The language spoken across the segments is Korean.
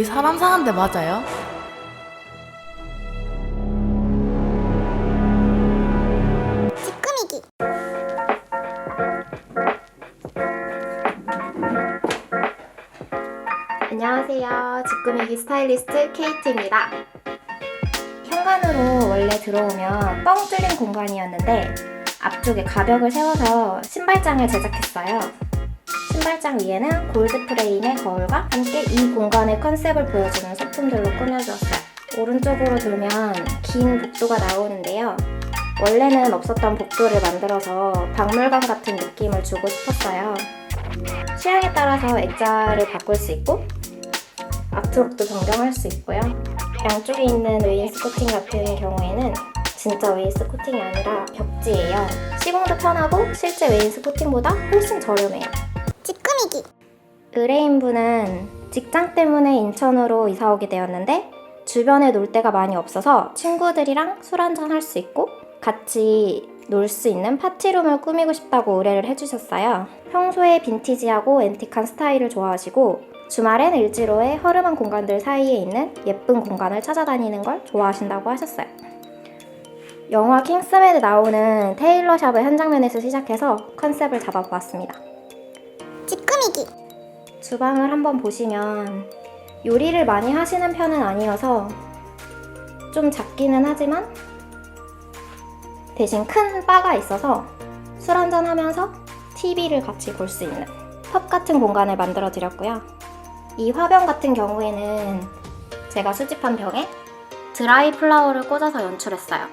여기 사람 사는데 맞아요? 찌끄미기. 안녕하세요. 지꾸미기 스타일리스트 KT입니다. 현관으로 원래 들어오면 뻥 뚫린 공간이었는데 앞쪽에 가벽을 세워서 신발장을 제작했어요. 신발장 위에는 골드 프레임의 거울과 함께 이 공간의 컨셉을 보여주는 소품들로 꾸며주었어요. 오른쪽으로 돌면 긴 복도가 나오는데요. 원래는 없었던 복도를 만들어서 박물관 같은 느낌을 주고 싶었어요. 취향에 따라서 액자를 바꿀 수 있고 아트웍도 변경할 수 있고요. 양쪽에 있는 웨인스코팅 같은 경우에는 진짜 웨인스코팅이 아니라 벽지예요. 시공도 편하고 실제 웨인스코팅보다 훨씬 저렴해요. 찌끄미기. 의뢰인분은 직장 때문에 인천으로 이사 오게 되었는데 주변에 놀 데가 많이 없어서 친구들이랑 술 한잔 할 수 있고 같이 놀 수 있는 파티룸을 꾸미고 싶다고 의뢰를 해주셨어요. 평소에 빈티지하고 앤틱한 스타일을 좋아하시고 주말엔 을지로의 허름한 공간들 사이에 있는 예쁜 공간을 찾아다니는 걸 좋아하신다고 하셨어요. 영화 킹스맨에 나오는 테일러 샵의 한 장면에서 시작해서 컨셉을 잡아보았습니다. 찌끄미기. 주방을 한번 보시면 요리를 많이 하시는 편은 아니어서 좀 작기는 하지만 대신 큰 바가 있어서 술 한잔 하면서 TV를 같이 볼 수 있는 펍 같은 공간을 만들어 드렸고요. 이 화병 같은 경우에는 제가 수집한 병에 드라이 플라워를 꽂아서 연출했어요.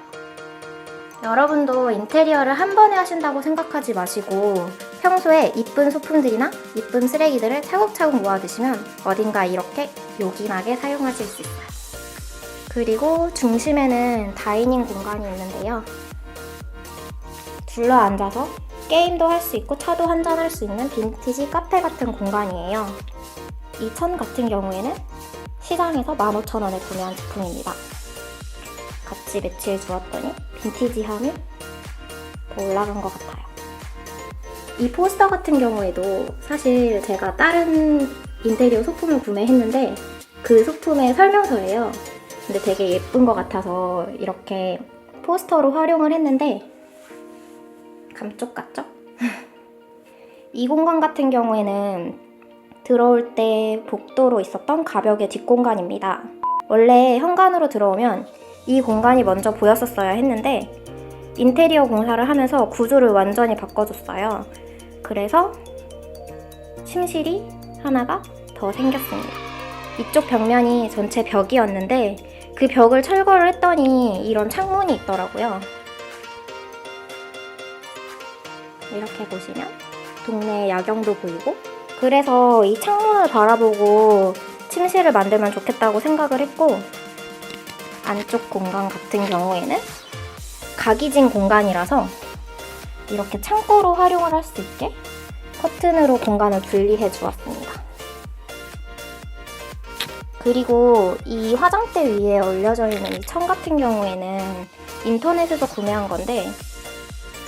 여러분도 인테리어를 한 번에 하신다고 생각하지 마시고 평소에 이쁜 소품들이나 이쁜 쓰레기들을 차곡차곡 모아두시면 어딘가 이렇게 요긴하게 사용하실 수 있어요. 그리고 중심에는 다이닝 공간이 있는데요. 둘러 앉아서 게임도 할 수 있고 차도 한잔 할 수 있는 빈티지 카페 같은 공간이에요. 이 천 같은 경우에는 시장에서 15,000원에 구매한 제품입니다. 같이 매치해 주었더니 빈티지함이 더 올라간 것 같아요. 이 포스터 같은 경우에도 사실 제가 다른 인테리어 소품을 구매했는데 그 소품의 설명서예요. 근데 되게 예쁜 것 같아서 이렇게 포스터로 활용을 했는데 감쪽 같죠? 이 공간 같은 경우에는 들어올 때 복도로 있었던 가벽의 뒷공간입니다. 원래 현관으로 들어오면 이 공간이 먼저 보였었어야 했는데 인테리어 공사를 하면서 구조를 완전히 바꿔줬어요. 그래서 침실이 하나가 더 생겼습니다. 이쪽 벽면이 전체 벽이었는데 그 벽을 철거를 했더니 이런 창문이 있더라고요. 이렇게 보시면 동네 야경도 보이고 그래서 이 창문을 바라보고 침실을 만들면 좋겠다고 생각을 했고 안쪽 공간 같은 경우에는 각이진 공간이라서 이렇게 창고로 활용을 할 수 있게 커튼으로 공간을 분리해 주었습니다. 그리고 이 화장대 위에 올려져 있는 이 천 같은 경우에는 인터넷에서 구매한 건데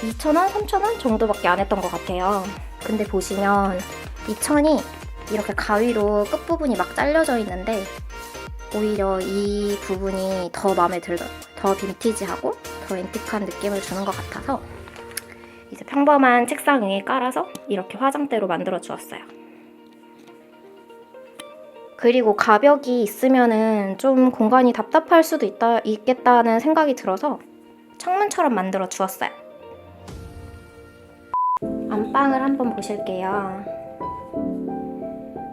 2,000원, 3,000원 정도밖에 안 했던 것 같아요. 근데 보시면 이 천이 이렇게 가위로 끝부분이 막 잘려져 있는데 오히려 이 부분이 더 마음에 들더라고요. 더 빈티지하고 더 앤틱한 느낌을 주는 것 같아서 이제 평범한 책상 위에 깔아서 이렇게 화장대로 만들어 주었어요. 그리고 가벽이 있으면은 좀 공간이 답답할 수도 있겠다는 생각이 들어서 창문처럼 만들어 주었어요. 안방을 한번 보실게요.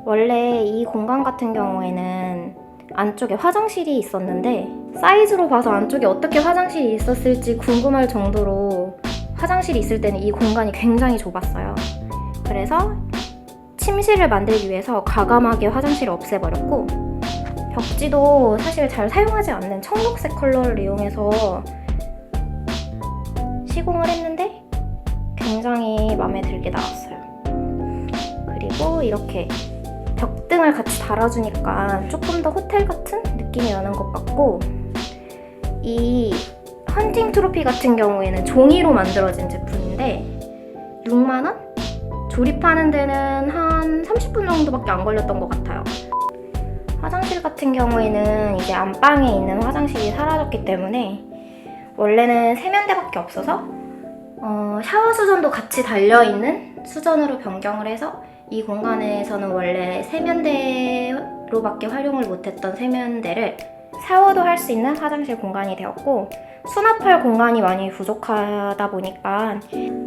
원래 이 공간 같은 경우에는 안쪽에 화장실이 있었는데 사이즈로 봐서 안쪽에 어떻게 화장실이 있었을지 궁금할 정도로 화장실이 있을 때는 이 공간이 굉장히 좁았어요. 그래서 침실을 만들기 위해서 과감하게 화장실을 없애버렸고 벽지도 사실 잘 사용하지 않는 청록색 컬러를 이용해서 시공을 했는데 굉장히 마음에 들게 나왔어요. 그리고 이렇게 벽등을 같이 달아주니까 조금 더 호텔 같은 느낌이 나는 것 같고 이 헌팅 트로피 같은 경우에는 종이로 만들어진 제품인데 6만원? 조립하는 데는 한 30분 정도밖에 안 걸렸던 것 같아요. 화장실 같은 경우에는 이제 안방에 있는 화장실이 사라졌기 때문에 원래는 세면대밖에 없어서 샤워 수전도 같이 달려있는 수전으로 변경을 해서 이 공간에서는 원래 세면대로밖에 활용을 못했던 세면대를 샤워도 할 수 있는 화장실 공간이 되었고, 수납할 공간이 많이 부족하다 보니까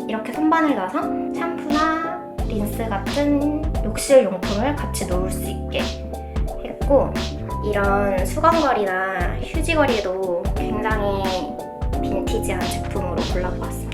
이렇게 선반을 놔서 샴푸나 린스 같은 욕실 용품을 같이 놓을 수 있게 했고, 이런 수건걸이나 휴지걸이도 굉장히 빈티지한 제품으로 골라보았습니다.